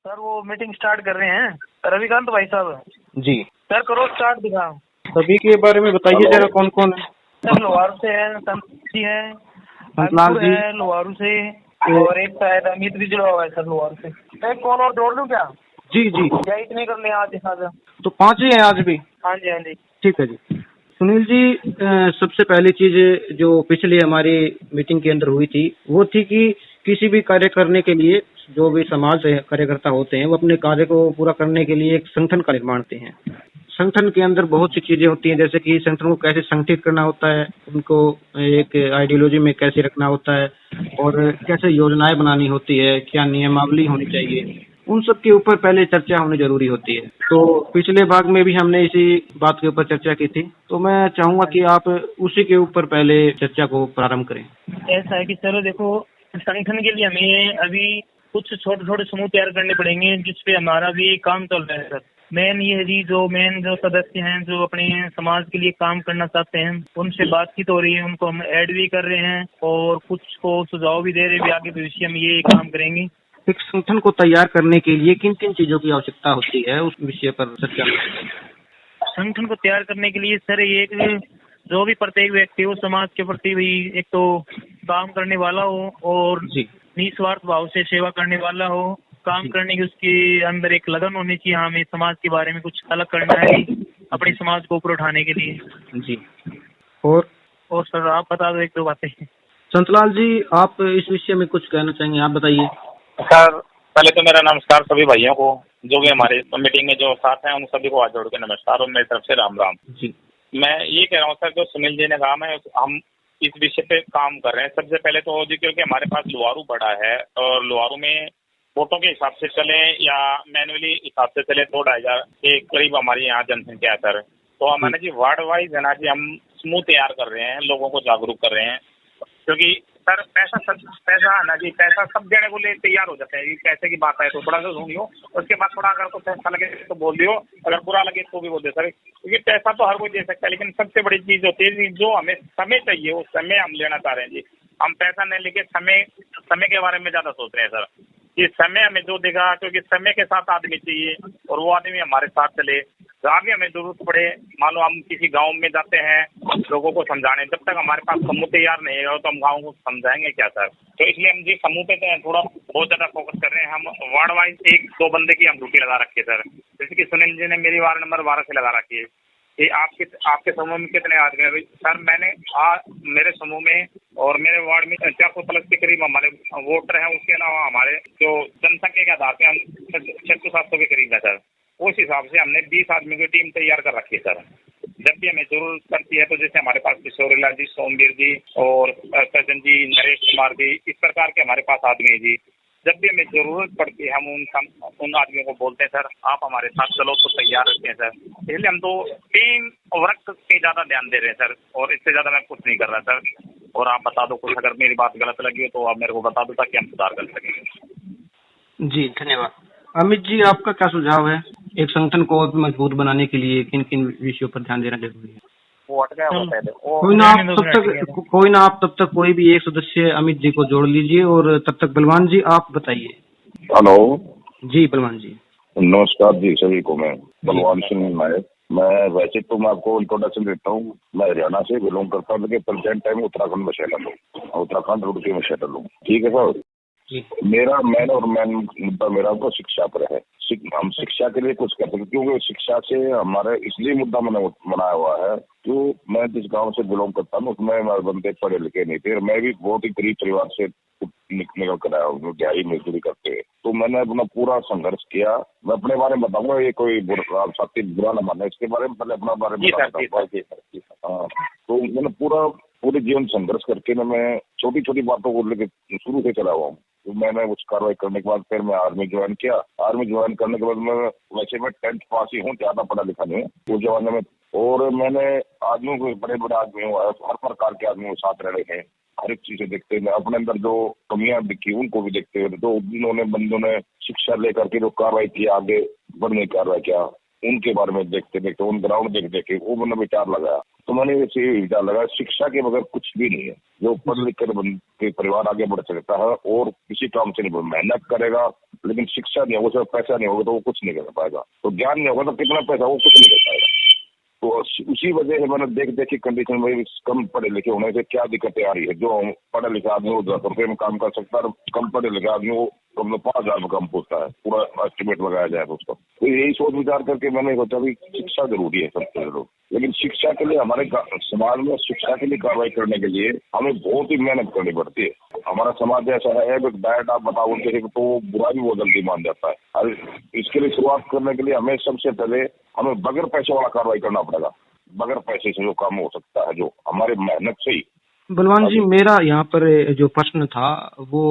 Sir वो meeting start कर रहे हैं रविकांत भाई साहब। जी सर करो स्टार्ट दिखा। सभी के बारे में बताइए जरा, कौन कौन है। सर लोहारू से है, संत जी है, संतलाल अंकुर जी है लोहारू से, और एक शायद अमित भी जुड़ा हुआ है सर लोहारू से। एक कॉल और जोड़ लूं क्या? जी जी, क्या इतने कर ले आज आज? तो 5 ही हैं आज भी। हाँ जी हाँ जी। ठीक है जी। सुनील जी, सबसे पहली चीज जो पिछली हमारी मीटिंग के अंदर हुई थी वो थी कि किसी भी कार्य करने के लिए जो भी समाज कार्यकर्ता होते हैं वो अपने कार्य को पूरा करने के लिए एक संगठन का निर्माण करते हैं। संगठन के अंदर बहुत सी चीजें होती हैं, जैसे कि संगठन को कैसे संगठित करना होता है, उनको एक आइडियोलॉजी में कैसे रखना होता है और कैसे योजनाएं बनानी होती है, क्या नियमावली होनी चाहिए, उन सब के ऊपर पहले चर्चा होनी जरूरी होती है। तो पिछले भाग में भी हमने इसी बात के ऊपर चर्चा की थी, तो मैं चाहूंगा कि आप उसी के ऊपर पहले चर्चा को प्रारंभ करें। ऐसा है कि सर देखो, संगठन के लिए हमें अभी कुछ छोटे छोटे समूह तैयार करने पड़ेंगे जिसपे हमारा भी काम चल रहा है सर। मेन ये है जी, जो सदस्य हैं जो अपने समाज के लिए काम करना चाहते हैं उनसे बातचीत हो रही है, उनको हम ऐड भी कर रहे हैं और कुछ को सुझाव भी दे रहे हैं भी आगे भविष्य में ये काम करेंगे। एक संगठन को तैयार करने के लिए किन किन चीजों की आवश्यकता होती है उस विषय पर चर्चा करें। संगठन को तैयार करने के लिए सर एक जो भी प्रत्येक व्यक्ति हो समाज के प्रति भी एक तो काम करने वाला हो और निस्वार्थ भाव से सेवा करने वाला हो, काम करने की उसके अंदर एक लगन होनी चाहिए। हमें समाज के बारे में कुछ अलग करना है अपने समाज को ऊपर उठाने के लिए जी। और सर आप बता दो एक दो बातें। संतलाल जी, आप इस विषय में कुछ कहना चाहेंगे, आप बताइए। सर पहले तो मेरा नमस्कार सभी भाइयों को जो भी हमारे मीटिंग में जो साथ हैं उन सभी को हाथ जोड़ के नमस्कार और मेरी तरफ से राम राम जी। मैं ये कह रहा हूँ सर, जो सुनील जी ने कहा है हम इस विषय पे काम कर रहे हैं। सबसे पहले तो जी क्योंकि हमारे पास लोहारू बड़ा है और लोहारू में वोटों के हिसाब से चले या मैनुअली हिसाब से चले तो 2,500 के करीब हमारी यहाँ जनसंख्या है सर। तो हमारे जी वार्ड वाइज है ना जी, हम समूह तैयार कर रहे हैं, लोगों को जागरूक कर रहे हैं। क्योंकि सर पैसा है ना जी, पैसा सब देने को लिए तैयार हो जाते हैं। पैसे की बात है तो थोड़ा सा सुन लो, उसके बाद थोड़ा अगर कुछ अच्छा लगे तो बोल दियो, अगर बुरा लगे तो भी बोल दे सर। क्योंकि पैसा तो हर कोई दे सकता है, लेकिन सबसे बड़ी चीज होती है जो हमें समय चाहिए, वो समय हम लेना चाह रहे हैं जी। हम पैसा नहीं लेके समय के बारे में ज्यादा सोच रहे हैं सर कि समय हमें जो देगा, क्योंकि समय के साथ आदमी चाहिए और वो आदमी हमारे साथ चले। जहाँ भी हमें जरूरत पड़े, मान लो हम किसी गांव में जाते हैं लोगों को समझाने, जब तक हमारे पास समूह तैयार नहीं है तो हम गाँव को समझाएंगे क्या सर। तो इसलिए हम जी समूह पे थोड़ा बहुत ज्यादा फोकस कर रहे हैं। हम वार्ड वाइज 1-2 बंदे की हम ड्यूटी लगा रखी है सर। जैसे कि सुनील जी ने मेरी वार्ड नंबर 12 से लगा रखी है कि आपके समूह में कितने आदमी है सर। मैंने मेरे समूह में और मेरे वार्ड में 400+ के करीब हमारे वोटर हैं। उसके अलावा हमारे जो जनसंख्या के आधार पे हम 600-700 के करीब है सर। उस हिसाब से हमने 20 आदमी की टीम तैयार कर रखी है सर। जब भी हमें जरूरत पड़ती है तो जैसे हमारे पास किशोरीलाल जी, सोमवीर जी और सज्जन जी, नरेश कुमार जी, इस प्रकार के हमारे पास आदमी है जी। जब भी हमें जरूरत पड़ती है हम उन आदमियों को बोलते हैं सर आप हमारे साथ चलो, तो तैयार रहते हैं सर। इसलिए हम तो टीम वर्क पे ज्यादा ध्यान दे रहे हैं सर, और इससे ज्यादा मैं कुछ नहीं कर रहा सर। और आप बता दो कुछ, अगर मेरी बात गलत लगी हो तो आप मेरे को बता दो ताकि हम सुधार कर सकें। जी धन्यवाद। अमित जी, आपका क्या सुझाव है, एक संगठन को और मजबूत बनाने के लिए किन किन विषयों पर ध्यान देना जरूरी है? कोई ना आप तब तक कोई भी एक सदस्य अमित जी को जोड़ लीजिए और तब तक बलवान जी आप बताइए। हेलो जी बलवान जी नमस्कार जी सभी को। मैं बलवान सिंह नायक। मैं वैसे तो मैं आपको इंट्रोडक्शन देता हूँ। मैं हरियाणा से बिलोंग करता हूँ, लेकिन प्रेजेंट टाइम उत्तराखंड में सेटल हूँ, उत्तराखंड रुड़की में सेटल हूँ। ठीक है सर। मेरा मेन मुद्दा मेरा तो शिक्षा पर है। हम शिक्षा के लिए कुछ कर सकते, क्योंकि शिक्षा से हमारे इसलिए मुद्दा मैंने बनाया हुआ है जो मैं जिस गांव से बिलोंग करता हूँ उसमें हमारे बंदे पढ़े लिखे नहीं थे। मैं भी बहुत ही गरीब परिवार से निकल कर आया हूँ, दिहाड़ी मजदूरी करते हैं। तो मैंने अपना पूरा संघर्ष किया। मैं अपने बारे में बताऊंगा, ये कोई बुरा न माने, इसके बारे में पहले अपना बारे में बताऊंगा। तो मैंने पूरे जीवन संघर्ष करके मैं छोटी छोटी बातों को लेकर शुरू से चला हुआ हूँ। तो मैंने उस कार्रवाई करने के बाद फिर मैं आर्मी ज्वाइन किया। आर्मी ज्वाइन करने के बाद मैं 10th पास ही हूँ, ज्यादा पढ़ा लिखा नहीं हूँ उस जमाने में। और मैंने आदमियों को, बड़े बड़े आदमी हुआ है, हर प्रकार के आदमियों के साथ रह रहे हैं, हर एक चीजें देखते हैं। अपने अंदर जो कमियां दिखी उनको भी देखते हुए, तो बंदों ने शिक्षा लेकर के जो कार्रवाई की, आगे बढ़ने की कार्रवाई किया, उनके बारे में देखते देखते उन ग्राउंड देख देख के वो मैंने विचार लगाया। तो मैंने इसे विचार लगा, शिक्षा के बगैर कुछ भी नहीं है। जो पढ़ लिख कर के परिवार आगे बढ़ सकता है और किसी काम से नहीं, मेहनत करेगा लेकिन शिक्षा नहीं होगा, पैसा नहीं होगा तो वो कुछ नहीं कर पाएगा। तो ज्ञान नहीं होगा तो कितना पैसा, वो कुछ नहीं कर पाएगा। तो उसी वजह से मैंने देख की कंडीशन में कम पढ़े लिखे होने से क्या दिक्कतें आ रही है। जो पढ़े लिखे आदमी वो 10 रुपये में काम कर सकता है, कम पढ़े लिखे आदमी वो 5,000 में कम पूछता है, पूरा एस्टिमेट लगाया जाए तो उसका। तो यही सोच विचार करके मैंने सोचा भी शिक्षा जरूरी है सबसे जरूर। लेकिन शिक्षा के लिए हमारे समाज में शिक्षा के लिए कार्रवाई करने के लिए हमें बहुत ही मेहनत करनी पड़ती है। हमारा समाज ऐसा है कि डायरेक्ट आप बताओ उनके तो बुरा भी वो जल्दी मान जाता है। और इसके लिए शुरुआत करने के लिए हमें सबसे पहले हमें बगैर पैसे वाला कार्रवाई करना पड़ेगा। बगैर पैसे से जो काम हो सकता है, जो हमारे मेहनत से ही। बलवान जी, मेरा यहाँ पर जो प्रश्न था वो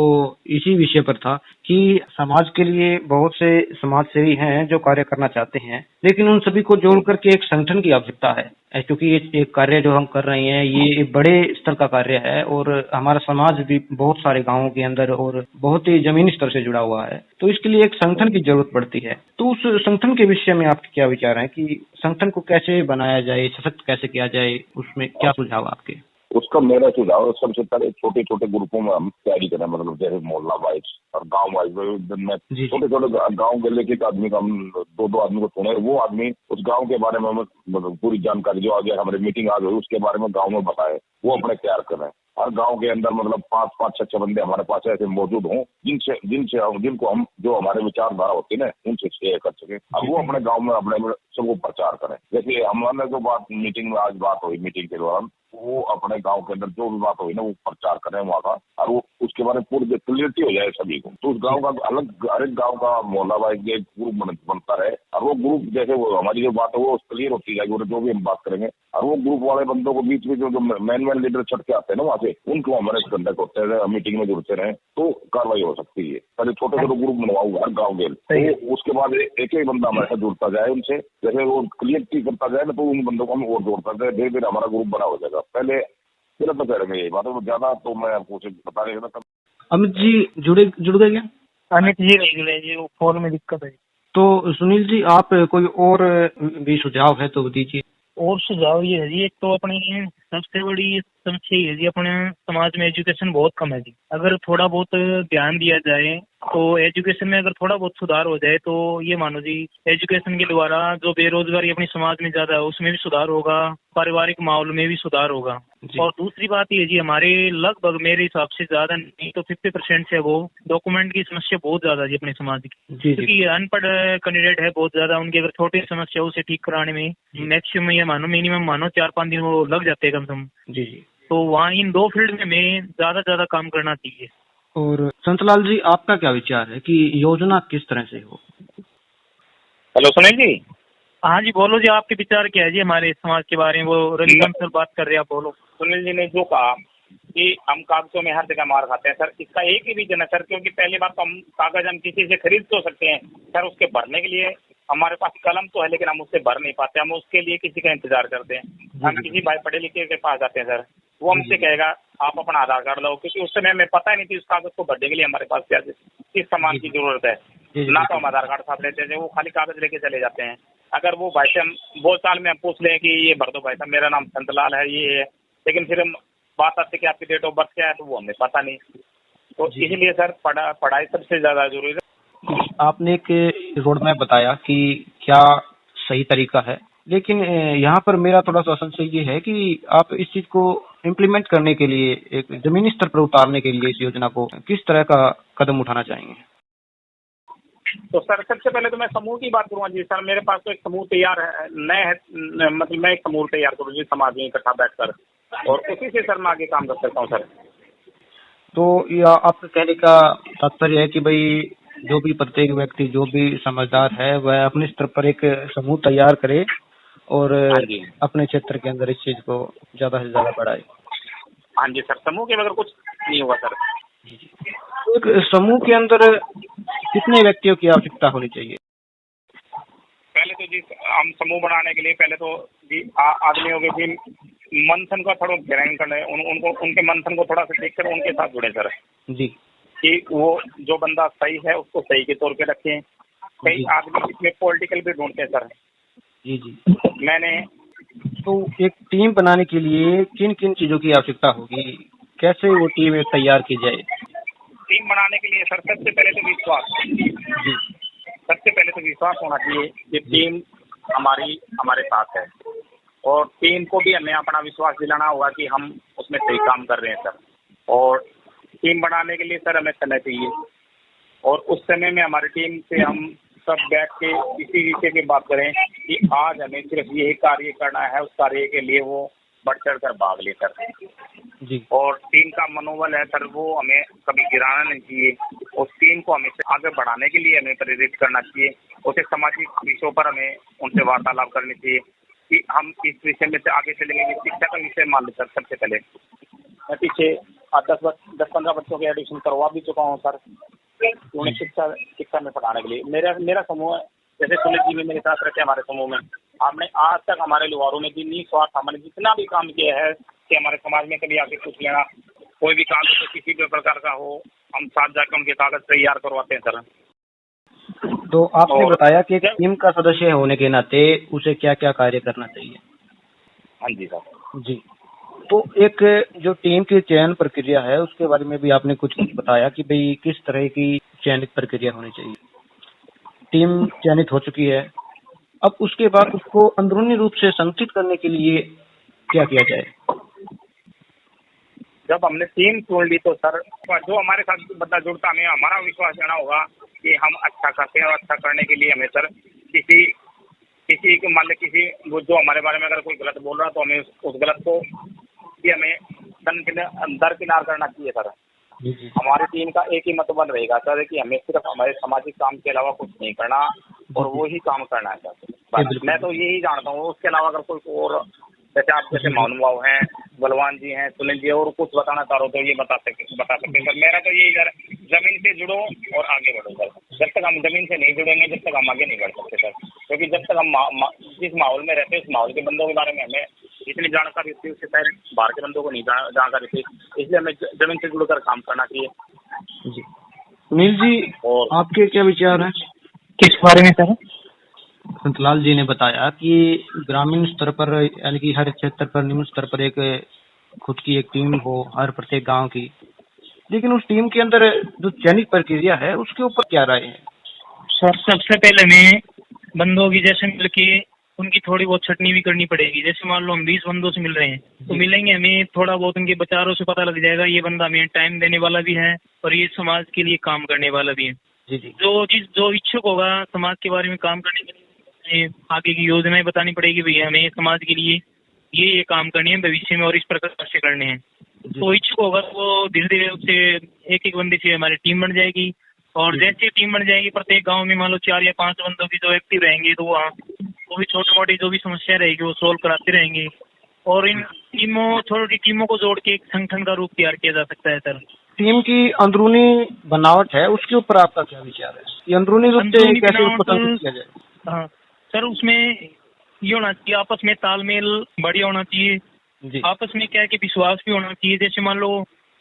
इसी विषय पर था कि समाज के लिए बहुत से समाज सेवी हैं जो कार्य करना चाहते हैं, लेकिन उन सभी को जोड़ करके एक संगठन की आवश्यकता है, क्योंकि ये एक कार्य जो हम कर रहे हैं ये बड़े स्तर का कार्य है और हमारा समाज भी बहुत सारे गांवों के अंदर और बहुत ही जमीनी स्तर से जुड़ा हुआ है। तो इसके लिए एक संगठन की जरूरत पड़ती है। तो उस संगठन के विषय में आपके क्या विचार हैं कि संगठन को कैसे बनाया जाए, सशक्त कैसे किया जाए, उसमें क्या सुझाव आपके? उसका मेरा सुझाव सबसे पहले छोटे छोटे ग्रुपों में हम तैयारी करें, मतलब जैसे मोहल्ला वाइज और गांव वाइज में छोटे छोटे गांव गले के आदमी का हम 2-2 आदमी को चुने, वो आदमी उस गांव के बारे में मतलब पूरी जानकारी जो आगे हमारी मीटिंग आज हुई उसके बारे में गांव में बताए, वो अपने तैयार करें। हर गांव के अंदर मतलब 5-6 बंदे हमारे पास ऐसे मौजूद हों जिनको हम जो हमारे विचारधारा होती है ना उनसे शेयर कर सके। अब वो अपने गांव में अपने सबको प्रचार करें। जैसे हमारे जो बात मीटिंग में आज बात हुई, मीटिंग के दौरान वो अपने गांव के अंदर जो भी बात हुई ना वो प्रचार करें वहाँ का, और वो उसके बारे में पूरी क्लियरिटी हो जाए सभी को। तो उस गांव का अलग हर एक गांव का मोहल्ला वाइज एक ग्रुप बनता रहे, और वो ग्रुप जैसे वो हमारी जो बात है वो क्लियर होती जाएगी और जो भी हम बात करेंगे, और वो ग्रुप वाले बंदों को बीच में जो मैन लीडर छट के आते हैं ना वहाँ से, उनको हमारे कंडक्ट होते हैं, मीटिंग में जुड़ते रहे तो कार्रवाई हो सकती है। पहले छोटे छोटे ग्रुप बनवाऊँ हर गाँव के, तो उसके बाद एक एक बंदा हमारे साथ जुड़ता जाए, उनसे जैसे वो क्लियरिटी करता जाए ना तो उन बंदों को हम और जोड़ता जाए, धीरे धीरे हमारा ग्रुप बड़ा हो जाएगा। पहले तो करेंगे यही बात है, ज्यादा तो मैं आपको बता रही हूँ। अमित जी जुड़ गए क्या? अमित जी नहीं जुड़े जी, वो फोन में दिक्कत है। तो सुनील जी, आप कोई और भी सुझाव है तो दीजिए। और सुझाव ये है जी, एक तो अपनी सबसे बड़ी समस्या ये है जी, अपने समाज में एजुकेशन बहुत कम है जी। अगर थोड़ा बहुत ध्यान दिया जाए तो एजुकेशन में अगर थोड़ा बहुत सुधार हो जाए तो ये मानो जी एजुकेशन के द्वारा जो बेरोजगारी अपने समाज में ज्यादा है उसमें भी सुधार होगा, पारिवारिक माहौल में भी सुधार होगा। और दूसरी बात ये जी, हमारे लगभग मेरे हिसाब से ज्यादा नहीं तो 50% से वो डॉक्यूमेंट की समस्या बहुत ज्यादा जी अपने समाज की, क्योंकि अनपढ़ कैंडिडेट है बहुत ज्यादा। उनकी अगर छोटी समस्या उसे ठीक कराने में मैक्सिमम ये मानो मिनिमम मानो 4-5 दिन वो लग जाते हैं कम से कम जी। तो वहाँ इन 2 फील्ड में ज्यादा काम करना चाहिए। और संतलाल जी, आपका क्या विचार है कि योजना किस तरह से हो? हेलो सुनील जी। हाँ जी बोलो जी, आपके विचार क्या है जी हमारे समाज के बारे में? वो रविकांत सर बात कर रहे हैं, आप बोलो। सुनील जी ने जो कहा कि हम कागजों में हर जगह मार खाते हैं सर, इसका एक ही रीजन है सर, क्योंकि पहली बात तो हम कागज हम किसी से खरीद तो सकते हैं सर, उसके भरने के लिए हमारे पास कलम तो है लेकिन हम उससे भर नहीं पाते, हम उसके लिए किसी का इंतजार करते हैं। हम किसी भाई पढ़े लिखे के पास जाते हैं सर, वो हमसे कहेगा आप अपना आधार कार्ड लाओ, क्योंकि उस समय हमें पता ही नहीं थी उस कागज को भरने के लिए हमारे पास क्या किस सामान की जरूरत है। ना तो हम आधार कार्ड साथ लेते थे, वो खाली कागज लेके चले जाते हैं। अगर वो भाई से हम बोलचाल में हम पूछ लें कि ये भर दो भाई साहब, मेरा नाम संतलाल है ये है, लेकिन फिर हम बात आती कि आपकी डेट ऑफ बर्थ क्या है तो वो हमें पता नहीं। तो इसलिए सर पढ़ाई सबसे ज्यादा जरूरी है। आपने एक रोड मैप बताया कि क्या सही तरीका है, लेकिन यहाँ पर मेरा थोड़ा सा संशय ये है कि आप इस चीज को इम्प्लीमेंट करने के लिए, एक जमीनी स्तर पर उतारने के लिए इस योजना को किस तरह का कदम उठाना चाहेंगे? तो सर सबसे पहले तो मैं समूह की बात करूँगा जी। सर मेरे पास तो एक समूह तैयार है, मतलब मैं एक समूह तैयार करूँ जी समाज में इकट्ठा बैठकर, और उसी से सर मैं आगे काम कर सकता हूँ सर। तो या आपके कहने का तात्पर्य है कि भाई जो भी प्रत्येक व्यक्ति, जो भी समझदार है, वह अपने स्तर पर एक समूह तैयार करे और अपने क्षेत्र के अंदर इस चीज को ज्यादा से ज्यादा बढ़ाए। हाँ जी सर, समूह के बगैर कुछ नहीं होगा सर। एक समूह के अंदर कितने व्यक्तियों की आवश्यकता होनी चाहिए? पहले तो जी हम समूह बनाने के लिए पहले तो जी आदमियों के भी मंथन का थोड़ा ग्रहण करने, उनको उनके मंथन को थोड़ा सा देखकर उनके साथ जुड़े सर जी, कि वो जो बंदा सही है उसको सही के तौर पे रखें। कई आदमी इसमें पॉलिटिकल भी ढूंढते हैं सर। जी जी। मैंने तो एक टीम बनाने के लिए किन किन चीजों की आवश्यकता होगी, कैसे वो टीम एक तैयार की जाए? टीम बनाने के लिए सर सबसे पहले तो विश्वास, जी सबसे पहले तो विश्वास होना चाहिए कि टीम हमारे साथ है, और टीम को भी हमें अपना विश्वास दिलाना होगा कि हम उसमें सही काम कर रहे हैं सर। और टीम बनाने के लिए सर हमें समय चाहिए, और उस समय में हमारी टीम से हम सब बैठ के इसी विषय की बात करें कि आज हमें सिर्फ यही कार्य करना है, उस कार्य के लिए वो बढ़ चढ़ कर भाग ले सर। जी और टीम का मनोबल है सर, वो हमें कभी गिराना नहीं चाहिए। उस टीम को हमें आगे बढ़ाने के लिए हमें प्रेरित करना चाहिए। उसे सामाजिक विषयों पर हमें उनसे वार्तालाप करनी चाहिए कि हम इस विषय में से आगे चलेंगे। शिक्षा का विषय मान लो सर, सबसे पहले मैं पीछे 10-15 बच्चों के एडमिशन करवा भी चुका हूँ सर, उन्हें शिक्षा में पढ़ाने के लिए। मेरा समूह है, जैसे सुनील जी भी मेरे साथ रहते हैं हमारे समूह में। हमने आज तक हमारे लोहारों ने निस्वार्थ हमने जितना भी काम किया है कि हमारे समाज में कभी आके पूछ लेना, कोई भी काम तो किसी भी प्रकार का हो, हम साथ जाकर उनके कागज तैयार करवाते हैं सर। तो आपने बताया कि एक टीम का सदस्य होने के नाते उसे क्या क्या कार्य करना चाहिए। हाँ जी सर। जी, तो एक जो टीम की चयन प्रक्रिया है उसके बारे में भी आपने कुछ बताया कि भाई किस तरह की चयनित प्रक्रिया होनी चाहिए। टीम चयनित हो चुकी है, अब उसके बाद उसको अंदरूनी रूप से संगठित करने के लिए क्या किया जाए? जब हमने टीम चुन ली तो सर जो हमारे साथ बंदा जुड़ता, हमें हमारा विश्वास देना होगा कि हम अच्छा करते हैं, और अच्छा करने के लिए हमें सर किसी को मान लीजिए किसी जो हमारे बारे में अगर कोई गलत बोल रहा तो हमें उस गलत को भी हमें दरकिनार करना चाहिए सर। हमारी टीम का एक ही मतबल रहेगा सर कि हमें सिर्फ हमारे सामाजिक काम के अलावा कुछ नहीं करना, और वो ही काम करना है सर। मैं तो यही जानता हूँ, उसके अलावा अगर कोई और जैसे आप जैसे महानुभाव हैं, बलवान जी हैं, सुनील जी, और कुछ बताना चाह रहे हो तो ये बता सकते सर। मेरा तो यही सर, जमीन से जुड़ो और आगे बढ़ो सर। जब तक हम जमीन से नहीं जुड़ेंगे जब तक हम आगे नहीं बढ़ सकते सर, क्योंकि जब तक हम जिस माहौल में रहते हैं उस माहौल के बंदों के बारे में हमें इतनी जानकारी होती है, उससे शायद बाहर के बंदों को नहीं जानकारी थी, इसलिए हमें जमीन से जुड़कर काम करना चाहिए। जी सुनील जी, और आपके क्या विचार हैं किस बारे में सर? संतलाल जी ने बताया कि ग्रामीण स्तर पर यानी कि हर क्षेत्र पर निम्न स्तर पर एक खुद की एक टीम हो हर प्रत्येक गांव की, लेकिन उस टीम के अंदर जो चयनित प्रक्रिया है उसके ऊपर क्या राय है? सर सबसे पहले हमें बंदों की जैसे मिल के उनकी थोड़ी बहुत छटनी भी करनी पड़ेगी। जैसे मान लो हम 20 बंदों से मिल रहे हैं तो मिलेंगे, हमें थोड़ा बहुत उनके विचारों से पता लग जाएगा ये बंदा हमें टाइम देने वाला भी है और ये समाज के लिए काम करने वाला भी है। जी जो इच्छुक होगा समाज के बारे में काम करने के लिए आगे की योजनाएं बतानी पड़ेगी, भैया हमें समाज के लिए ये काम करने हैं भविष्य में और इस प्रकार से करने हैं। तो इच्छुक होगा तो धीरे धीरे उससे एक एक बंदे से हमारी टीम बन जाएगी, और जैसे टीम बन जाएगी प्रत्येक गांव में मान लो 4 या 5 बंदों की जो एक्टिव रहेंगे तो वहाँ वो भी छोटी मोटी जो भी समस्या रहेगी वो सोल्व कराते रहेंगे, और इन छोटी टीमों को जोड़ के एक संगठन का रूप तैयार किया जा सकता है सर। टीम की अंदरूनी बनावट है उसके ऊपर आपका क्या विचार है? ये अंदरूनी रूप से कैसे उसको संगठित किया जाए? हाँ सर, उसमें ये होना चाहिए आपस में तालमेल बढ़िया होना चाहिए। आपस में क्या है कि विश्वास भी होना चाहिए। जैसे मान लो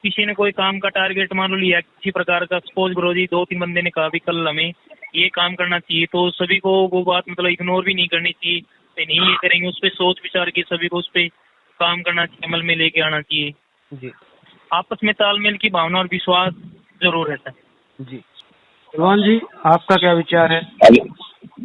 किसी ने कोई काम का टारगेट मान लो लिया किसी प्रकार का, सपोज करो जी 2-3 बंदे ने कहा भी कल हमें ये काम करना चाहिए, तो सभी को वो बात मतलब इग्नोर भी नहीं करनी चाहिए, नहीं ये करेंगे, उस पर सोच विचार की सभी को उस पर काम करना चाहिए, अमल में लेके आना चाहिए जी। आपस में तालमेल की भावना और विश्वास जरूर रहता है जी। बलवान जी, आपका क्या विचार है?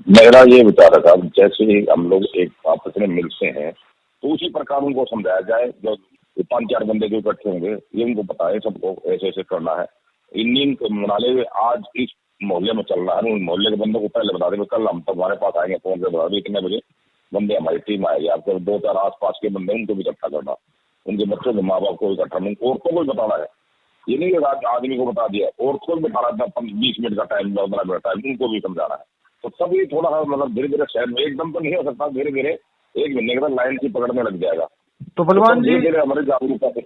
मेरा ये विचार है साहब, जैसे ही हम लोग एक आपस में मिलते हैं तो उसी प्रकार उनको समझाया जाए। जो 5-4 बंदे जो इकट्ठे होंगे ये उनको बताए सबको ऐसे ऐसे करना है, इन नाले आज इस मोहल्ले में चलना है, उन मोहल्ले के बंदों को पहले बता देंगे कल हम तुम्हारे पास आएंगे, फोन से बता दें इतने बजे बंदे हमारी टीम आएगी, आपके 2-4 आस-पास के बंदे उनको भी इकट्ठा करना, उनके बच्चों के माँ बाप को इकट्ठा, उनको औरतों को बताना है। ये नहीं कि आदमी को बता दिया, औरतों को भी बताना था, 20 मिनट का टाइम 15 मिनट टाइम उनको भी समझाना है। तो तभी थोड़ा मतलब धीरे धीरे शहर में एकदम तो नहीं हो सकता, धीरे धीरे 1 महीने के बाद लाइन से पकड़ने लग जाएगा। तो बलवान जी, धीरे हमारे जागरूकता से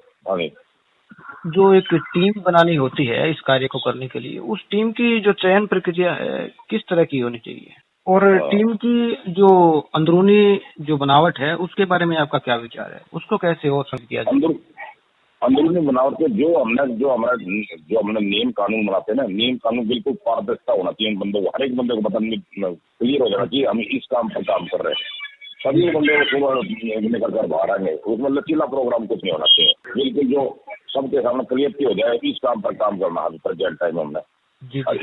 जो एक टीम बनानी होती है इस कार्य को करने के लिए, उस टीम की जो चयन प्रक्रिया है किस तरह की होनी चाहिए, और टीम की जो अंदरूनी जो बनावट है उसके बारे में आपका क्या विचार है, उसको कैसे और समझ किया जाए? अंदरूनी बनावट के जो हमने नियम कानून बनाते हैं ना, नियम कानून बिल्कुल पारदर्शिता होना चाहिए। बंदों को हर एक बंदे को पता क्लियर हो जाना चाहिए हम इस काम पर काम कर रहे हैं। सभी बंदे सुबह निकल कर बाहर आएंगे, उसमें लचीला प्रोग्राम कुछ नहीं होना चाहिए, बिल्कुल जो सबके सामने क्लियरिटी हो जाए, इस काम पर काम करना है प्रेजेंट टाइम हमने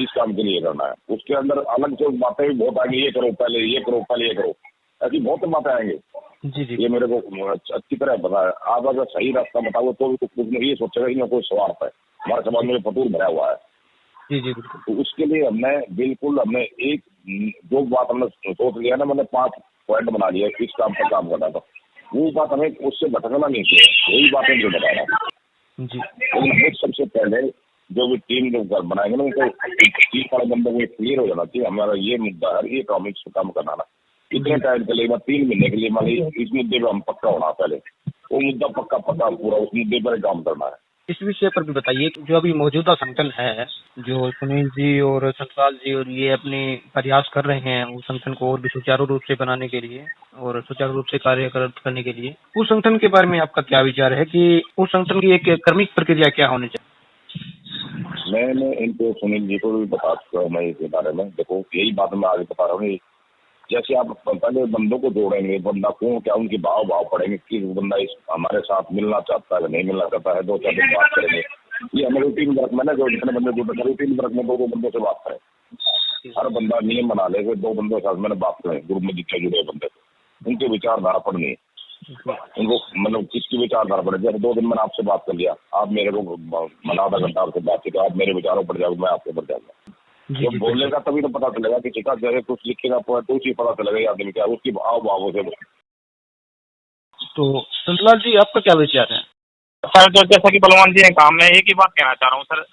इस काम के लिए करना है। उसके अंदर अलग से बातें भी बहुत आएंगी, ये करो पहले, ये करो पहले, ये करो, ऐसी बहुत बातें आएंगी। जी ये मेरे को अच्छी तरह पता है। आप अगर सही रास्ता बताओ तो भी कुछ नहीं ये सोचेगा इनमें कोई स्वार्थ है, हमारे समाज में फतूर भरा हुआ है। जी बिल्कुल। तो उसके लिए हमने एक जो बात हमने सोच लिया ना, मैंने 5 पॉइंट बना लिया इस काम पर काम करना था, वो बात हमें उससे भटकना नहीं चाहिए, वही बातें जो बता रहा जी। लेकिन सबसे पहले जो भी टीम जो बनाएंगे ना, उनको 30 वाले बंदों को क्लियर हो जाना चाहिए हमारा ये मुद्दा है, ये टॉपिक पे काम करना ना। इतने टाइम के लिए 3 महीने के लिए मान लीजिए इस मुद्दे पर हम पक्का होना, पहले वो मुद्दा पक्का पूरा उस मुद्दे पर काम करना है। इस विषय पर भी बताइए, जो अभी मौजूदा संगठन है, जो सुनील जी और संतलाल जी और ये अपने प्रयास कर रहे हैं उस संगठन को और भी सुचारू रूप से बनाने के लिए और सुचारू रूप से कार्य करने के लिए, उस संगठन के बारे में आपका क्या विचार है कि उस संगठन की एक क्रमिक प्रक्रिया क्या होनी चाहिए? मैंने इनको सुनील जी को भी बता चुका हूँ मैं इसके बारे में। देखो यही बात मैं आगे बता रहा हूँ, जैसे आप पहले बंदों को जोड़ेंगे, बंदा कौन क्या उनके भाव पड़ेंगे कि बंदा इस हमारे साथ मिलना चाहता है नहीं मिलना चाहता है, 2-4 दिन बात करेंगे। ये हमें रूटीन वर्क में ना, जो जितने बंदे जुड़े रूटीन वर्क में 2 बंदों से बात करें, हर बंदा नियम बना ले, 2 बंदों के साथ मैंने बात करें, ग्रुप में जितने जुड़े बंदे, उनकी विचारधारा पढ़नी है, उनको मतलब किसकी विचारधारा पड़े। जैसे 2 दिन मैंने आपसे बात कर लिया, आप मेरे को आधा घंटा आपसे बात की, आप मेरे विचारों पर जाओगे, मैं आपके ऊपर जाऊंगा। जो बोलेगा तभी तो पता चलेगा कि चिका जैसे कुछ लिखेगा तो उसी पता चलेगा आदमी क्या उसकी भावों से। तो संतलाल जी आपका क्या विचार है? सर जो जैसा कि बलवान जी ने कहा, मैं एक ही बात कहना चाह रहा हूँ सर,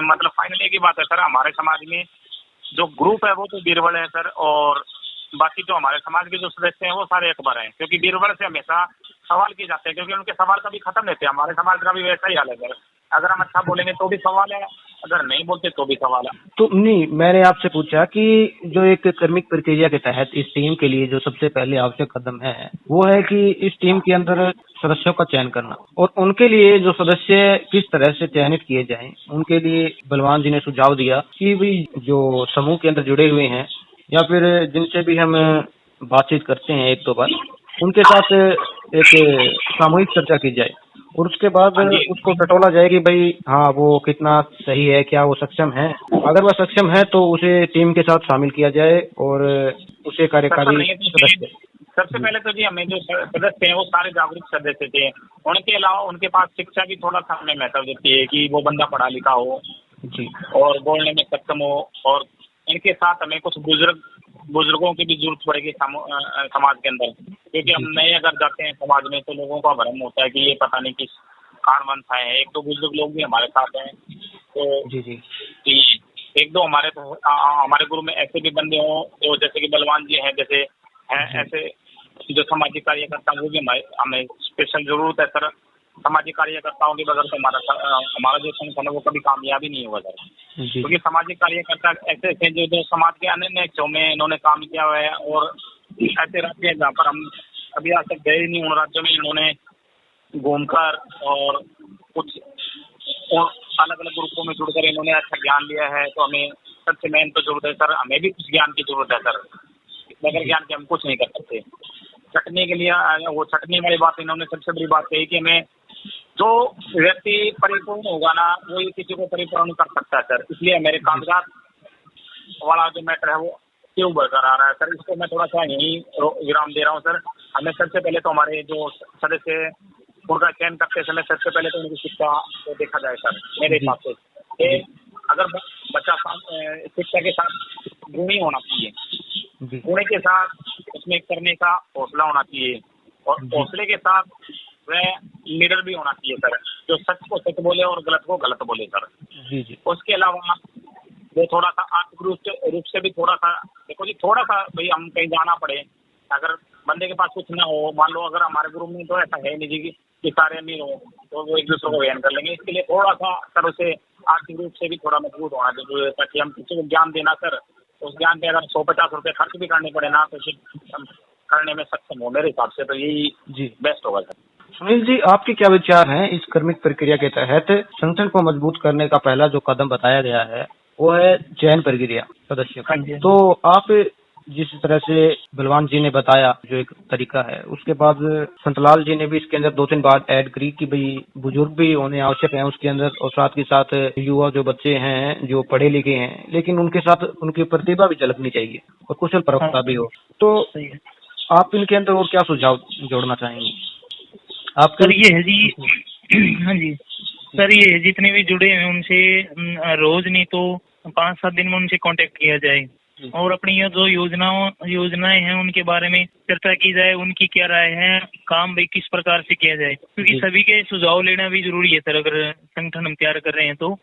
मतलब फाइनल एक ही बात है सर, हमारे समाज में जो ग्रुप है वो तो बीरबल है सर, और बाकी जो हमारे समाज के जो सदस्य हैं वो सारे अकबर हैं, क्योंकि बीरबल से हमेशा सवाल किए जाते हैं, क्योंकि उनके सवाल कभी खत्म नहीं थे। हमारे समाज का भी वैसा ही हाल है सर, अगर हम अच्छा बोलेंगे तो भी सवाल है, अगर नहीं बोलते तो भी सवाल है। तो नहीं, मैंने आपसे पूछा कि जो एक क्रमिक प्रक्रिया के तहत इस टीम के लिए जो सबसे पहले आवश्यक कदम है वो है कि इस टीम के अंदर सदस्यों का चयन करना, और उनके लिए जो सदस्य किस तरह से चयनित किए जाएं, उनके लिए बलवान जी ने सुझाव दिया कि भाई जो समूह के अंदर जुड़े हुए हैं या फिर जिनसे भी हम बातचीत करते हैं 1-2 बार, उनके साथ एक सामूहिक चर्चा की जाए और उसके बाद उसको टटोला जाए कि भाई हाँ वो कितना सही है, क्या वो सक्षम है। अगर वह सक्षम है तो उसे टीम के साथ शामिल किया जाए और उसे कार्यकारी सदस्य। सबसे पहले तो जी हमें जो सदस्य हैं वो सारे जागरूक सदस्य थे, उनके अलावा उनके पास शिक्षा भी थोड़ा सा हमें महत्व देती है कि वो बंदा पढ़ा लिखा हो जी और बोलने में सक्षम हो, और इनके साथ हमें कुछ बुजुर्गों की भी जरूरत पड़ेगी समाज के अंदर, क्योंकि हम नए अगर जाते हैं समाज में तो लोगों का भ्रम होता है कि ये पता नहीं किस कौन वंश है। 1-2 बुजुर्ग लोग भी हमारे साथ हैं, तो जी 1-2 हमारे ग्रुप में ऐसे भी बंदे हों जो जैसे कि बलवान जी हैं, जैसे हैं ऐसे जो सामाजिक कार्यकर्ता, वो भी हमें स्पेशल जरूरत है सर। सामाजिक कार्यकर्ताओं के बगैर तो हमारा जो संगठन है वो कभी कामयाब ही नहीं होगा सर, क्योंकि सामाजिक कार्यकर्ता ऐसे थे जो समाज के अन्य हिस्सों में इन्होंने काम किया हुआ है, और ऐसे राज्य हैं जहाँ पर हम अभी आज तक गए ही नहीं, उन राज्यों में इन्होंने घूमकर और कुछ अलग अलग ग्रुपों में जुड़कर इन्होंने अच्छा ज्ञान लिया है। तो हमें सबसे मेन तो जरूरत है सर, हमें भी कुछ ज्ञान की जरूरत है सर, बगैर ज्ञान के हम कुछ नहीं कर सकते। छटने के लिए वो छटने वाली बात इन्होंने सबसे बड़ी बात कही कि हमें जो व्यक्ति परिपूर्ण होगा ना वो ही किसी को परिपूर्ण कर सकता है सर, इसलिए मेरे कागजात वाला जो मैटर है वो क्यों बरकरार है सर, इसको मैं थोड़ा सा यही विराम दे रहा हूँ सर। हमें सबसे पहले तो हमारे जो सदस्य उनका चयन करते समय सबसे पहले तो उनकी शिक्षा को देखा जाए सर, मेरे हिसाब से। अगर बच्चा शिक्षा के साथ गुणी होना चाहिए, गुणी के साथ उसमें करने का हौसला होना चाहिए, और हौसले के साथ वह लीडर भी होना चाहिए सर, जो सच को सच बोले और गलत को गलत बोले सर। जी। उसके अलावा वो थोड़ा सा आर्थिक रूप से भी थोड़ा सा देखो जी, थोड़ा सा भाई हम कहीं जाना पड़े, अगर बंदे के पास कुछ ना हो, मान लो अगर हमारे ग्रुप में तो ऐसा है नहीं जी कि सारे अमीर हो तो वो एक दूसरे को बयान कर लेंगे, इसके लिए थोड़ा सा सर उसे आर्थिक रूप से भी थोड़ा मजबूत होना जरूरी है, ताकि हम किसी को ज्ञान देना सर, उस ज्ञान पे अगर 150 रुपये खर्च भी करने पड़े ना तो करने में सक्षम हो, मेरे हिसाब से तो यही बेस्ट होगा सर। सुनील जी, आपके क्या विचार हैं इस क्रमिक प्रक्रिया के तहत संगठन को मजबूत करने का पहला जो कदम बताया गया है वो है चयन प्रक्रिया सदस्य का। तो आप जिस तरह से बलवान जी ने बताया जो एक तरीका है, उसके बाद संतलाल जी ने भी इसके अंदर 2-3 बात ऐड करी कि भाई बुजुर्ग भी होने आवश्यक हैं उसके अंदर, और साथ के साथ युवा जो बच्चे हैं जो पढ़े लिखे हैं, लेकिन उनके साथ उनकी प्रतिभा भी झलकनी चाहिए और कुशल प्रवक्ता भी हो। तो आप इनके अंदर और क्या सुझाव जोड़ना चाहेंगे? आप सर ये है जी हाँ जी सर, ये जितने भी जुड़े हैं उनसे रोज नहीं तो 5-7 दिन में उनसे कांटेक्ट किया जाए और अपनी ये जो योजनाएं हैं उनके बारे में चर्चा की जाए, उनकी क्या राय है, काम भी किस प्रकार से किया जाए, क्योंकि सभी के सुझाव लेना भी जरूरी है सर, अगर संगठन हम तैयार कर रहे हैं तो।